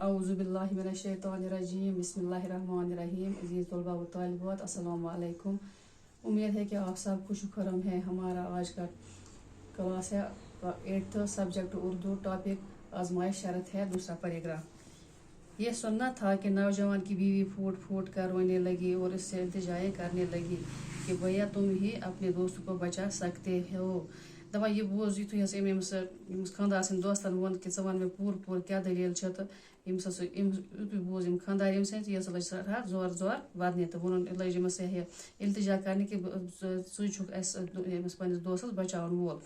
اعوذ باللہ من الشیطان الرجیم بسم اللہ الرحمن الرحیم عزیز طلباء و طالبات السلام علیکم. امید ہے کہ آپ سب خوش و خرم ہیں. ہمارا آج کا کلاس ہے 8th سبجیکٹ اردو. ٹاپک آزمائش شرط ہے. دوسرا پیراگراف. یہ سننا تھا کہ نوجوان کی بیوی پھوٹ پھوٹ کر رونے لگی اور اس سے التجائیں کرنے لگی کہ بھیا تم ہی اپنے دوست کو بچا سکتے ہو. دپان یہ بوز یتھُے ہسا أمِس خاندار سٕنٛدۍ دوستن ووٚن کہِ ژٕ وَن مےٚ پوٗرٕ پوٗرٕ کیٛاہ دٔلیٖل چھےٚ تہٕ یُتھُے بوٗز أمۍ خاندار أمۍ سٕنٛدۍ یہِ ہسا لٔج سٮ۪ٹھاہ زورٕ زورٕ وَدنہِ تہٕ ووٚنُن لٔج أمِس یہِ التجا کرنہِ کہ ژٕ چھُکھ اَسہِ أمِس پنٛنِس دوستس بچاون وول.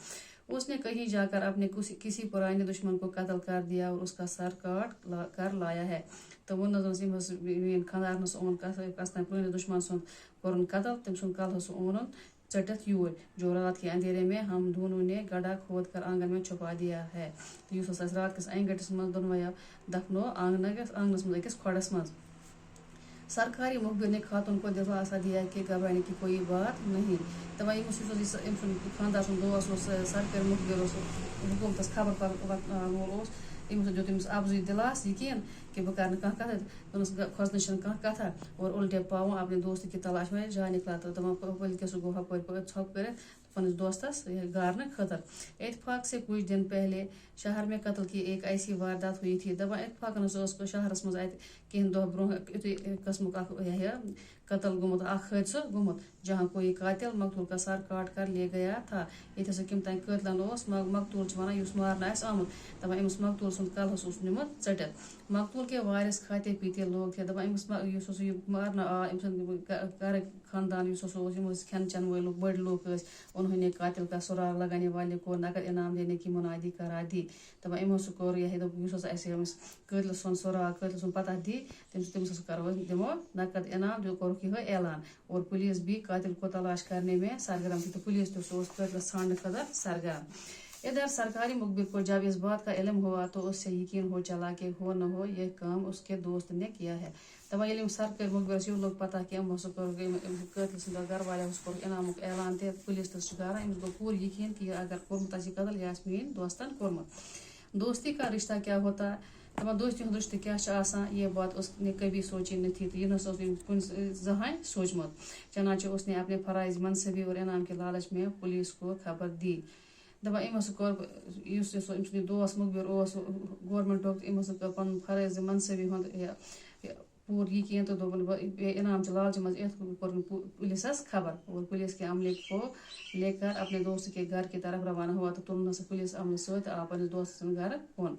اس نے کہیں جا کر اپنے کسی پرانے دشمن کو قتل کر دیا اور اس کا سر کاٹ کر لایا ہے. تو وہ نظر أمِس میٛٲنۍ خاندارنس اوٚن کس تام پرٛٲنِس دشمن سُنٛد کوٚرُن قتل. تٔمۍ سُنٛد کلہٕ اوس اونُن ژٔٹِتھ یوٗرۍ. جو رات کے اندھیرے میں ہم دونوں نے گڑھا کھود کر آنگن میں چھپا دیا ہے. تو یُس ہسا رات کِس انہِ گٔٹِس منٛز دۄنوَیو دفنو آنگنس منٛز أکِس کھۄڈس منٛز. سرکاری مخبر نے خاتون کو دلاسا دیا کہ گھبرانے کی کوئی بات نہیں. دپان یُس أمۍ سُنٛد خاندار سُنٛد دوس اوس سرکٲرۍ مخبر اوس حکوٗمتس خبر وول اوس. أمِس دیُت أمِس اَفضُے دِلاس یقیٖن کہ بہٕ کرٕ نہٕ کانٛہہ کتھا. دوٚپنس کھوژنٕچ چھنہٕ کانٛہہ کتھا اور الٹے پاؤں اپنے دوست کی تلاش میں جا نکلا. تہٕ دپان ؤلۍ کہِ سُہ گوٚو ہپٲرۍ ژھۄپہٕ کٔرِتھ پننِس دوستس گارنہٕ خٲطرٕ. اتفاق سے کچھ دن پہلے شہر میں قتل کی ایک ایسی واردات ہوئی تھی. دپان اتفاقن ہسا ٲس شہرس منٛز اتہِ کینٛہہ دۄہ برونٛہہ یُتھُے قٕسمُک اکھ قتل گوٚمُت اکھ حٲدثہٕ گوٚمُت جہاں کوئی قاتل مقتول کا سر کاٹ کر لے گیا تھا. ییٚتہِ ہسا کٔمۍ تانۍ قٲتلن اوس مقتول چھِ ونان یُس مارنہٕ آسہِ آمُت. دپان أمِس مقتول سُنٛد کلہٕ اوس نِمُت ژٔٹِتھ. مقتول کے وارث کھاتے پیتے لوگ تھے. دپان أمِس یُس ہسا یہِ مارنہٕ آو أمۍ سُنٛد گرٕکۍ خاندان یُس ہسا اوس یِم ٲسۍ کھٮ۪ن چٮ۪ن وٲلۍ لُکھ بٔڑۍ لُکھ ٲسۍ. انہوں قاتل کا سراغ لگانے والے کو نقد انعام دینے کی منادی کرا دی. دپان یِمو ہسا کوٚر دوٚپ یُس ہسا اَسہِ أمِس قٲتلہِ سُنٛد سراغ قٲتلہِ سُنٛد پتہ دی تٔمِس ہسا کرو أسۍ دِمو نقد انعام. کوٚرُکھ یِہوے اعلان. اور پولیس بھی قاتل کو تلاش کرنے میں سرگرم تھی. تو پولیس تہِ اوس قٲتلس ژھانڈنہٕ خٲطرٕ سرگرم. ادھر سرکاری مخبر کو جب اس بات کا علم ہوا تو اس سے یقین ہو چلا کہ ہو نہ ہو یہ کام اس کے دوست نے کیا ہے. دپان ییٚلہِ أمِس سرکٲرۍ مخبرس یہِ لوٚگ پتہ کہ أمۍ ہسا کوٚر قٲتلہِ سٕنٛدِ گرٕ والیو ہسا کوٚرُکھ انعامُک اعلان تہِ پولیس تہِ چھِ کران. أمِس گوٚو پوٗرٕ یقیٖن کہ یہِ اگر کوٚرمُت آسہِ یہِ قتل یہِ آسہِ میٛٲنۍ دوستن کوٚرمُت. دوستی کا رشتہ کیا ہوتا ہے. دپان دوستی ہُنٛد رشتہٕ کیٛاہ چھُ آسان. یہ بات اس نے کبھی سوچی نہ تھی. تو یہِ نسا اوس نہٕ کُنہِ زٕہٲنۍ سوٗنٛچمُت. چنانچہ اس نے اپنے فرائض منصبی اور انعام کے لالچ میں پولیس کو خبر دی. دپان أمۍ ہسا کوٚر یُس أمۍ سُنٛد یہِ دوس مخبر اوس گورمنٹُک أمۍ ہسا کٔر پنُن فرٲیض منصبی ہُنٛد پوٗرٕ یقیٖن تہٕ دوٚپُن انعام چہِ لالچہِ منٛز یِتھ کوٚرُن پولیسس خبر. اور پولیس کے عملے کو لے کر اپنے دوست کے گھر کی طرف روانہ ہوا. تو تُلُن ہسا پولیس عملہٕ سۭتۍ آو پننِس دوست سٕنٛدِ گرٕ کُن.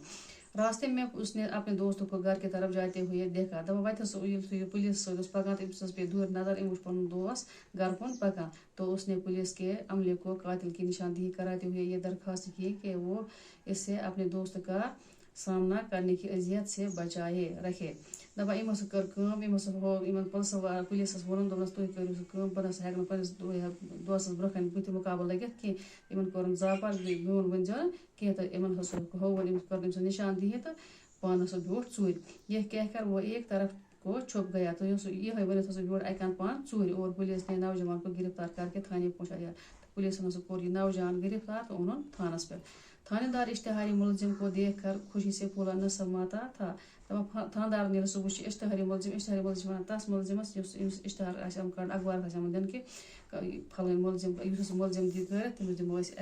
راستے میں اس نے اپنے دوست کو گھر کی طرف جاتے ہوئے دیکھا. دپان وتہِ ہسا ییٚلہِ سُہ پولیس سۭتۍ اوس پکان تہٕ أمِس ہسا پیٚیہِ دوٗرِ نظر. أمۍ وُچھ پنُن دوس گھر کُن پکان. تو اس نے پولیس کے عملے کو قاتل کی نشاندہی کراتے ہوئے یہ درخواست کی کہ وہ اس سے اپنے دوست کا سامنا کرنے کی اذیت سے بچائے رکھے. دپان أمۍ ہسا کٔر کٲم. أمۍ ہسا ہوو یِمن پُلیٖسس ووٚنُن دوٚپنس تُہۍ کٔرِو سُہ کٲم. بہٕ نسا ہٮ۪کہٕ نہٕ پننِس دوستس برونٛہہ کنہِ بٕتھِ مُقابلہٕ لٔگِتھ کینٛہہ. یِمن کوٚرُن زاپار میون ؤنۍزیو نہٕ کینٛہہ. تہٕ یِمن ہسا ہووُن أمِس کٔر أمۍ سٕنٛز نشاندہی تہٕ پانہٕ ہسا بیوٗٹھ ژوٗرِ. یہ کہہ کر وہ ایک طرف کو چھپ گیا. تو یِہوے ؤنِتھ ہسا بیوٗٹھ اکہِ اندٕ پانہٕ ژوٗرِ. اور پولیس نے نوجوان کو گرفتار کر کے تھانے پہنچایا. پولیسن ہسا کوٚر یہِ نوجوان گرفتار تہٕ اوٚنُن تھانس پٮ۪ٹھ. تھانے دار اشتہاری ملزم کو دیکھ کر خوشی سے پھولا نہ سماتا تھا. دپان تھاندارن ییٚلہِ سُہ وٕچھ اشتہاری ملزم چھِ ونان تس ملزمس یُس أمِس اشتہار آسہِ آمُت کڑنہٕ اخبارس آسہِ آمُت دِنہٕ کہِ پھلٲنۍ ملزم یُس ہسا ملزم دی کٔرِتھ تٔمِس دِمو أسۍ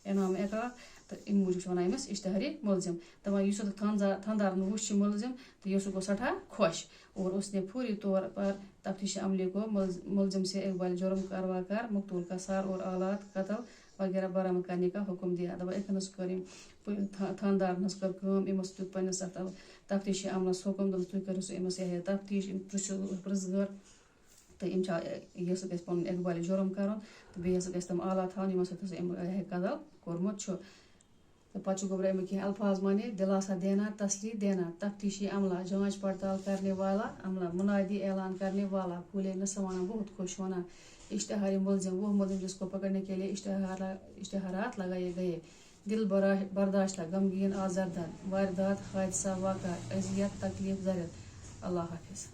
انعام عقاب. تہٕ اَمہِ موٗجوٗب چھِ ونان أمِس اشتہاری ملزم. دپان یُس تھاندارن وٕچھ یہِ ملزم تہٕ یہِ سُہ گوٚو سٮ۪ٹھاہ خۄش. اور اس نے فوری طور پر تفتیشی عملے کو ملزم سے اقبال جرم کروا کر مقتول کا سر اور آلات قتل وغیرہ برآمد کرنے کا حکم دیا. دپان یِتھ کٔنۍ کٔر أمۍ تھاندارن حظ کٔر کٲم. أمِس دیُت پننِس اتھ تفتیشی عملس حکم. دوٚپنس تُہۍ کٔرِو سا أمِس تفتیش پرژھِ گٲر تہٕ أمۍ چھا یہِ ہسا گژھِ پنُن اقبالِ جرم کرُن تہٕ بیٚیہِ ہسا گژھِ تِم آلات تھاوٕنۍ یِمو سۭتۍ ہسا أمۍ قتل کوٚرمُت چھُ. تو پتہٕ چھُ گۄبرٲومٕتۍ کینٛہہ الفاظ مانے دلاسا دینا تسلی دینا تفتیشی عملہ جانچ پڑتال کرنے والا عملہ منادی اعلان کرنے والا پھولے نہ سمانا بہت خوش ہونا. اشتہاری ملزم وہ ملزم جس کو پکڑنے کے لیے اشتہارات لگائے گئے. دل برداشتہ غمگین آزردہ واردات حادثہ واقع اذیت تکلیف زرد. اللہ حافظ.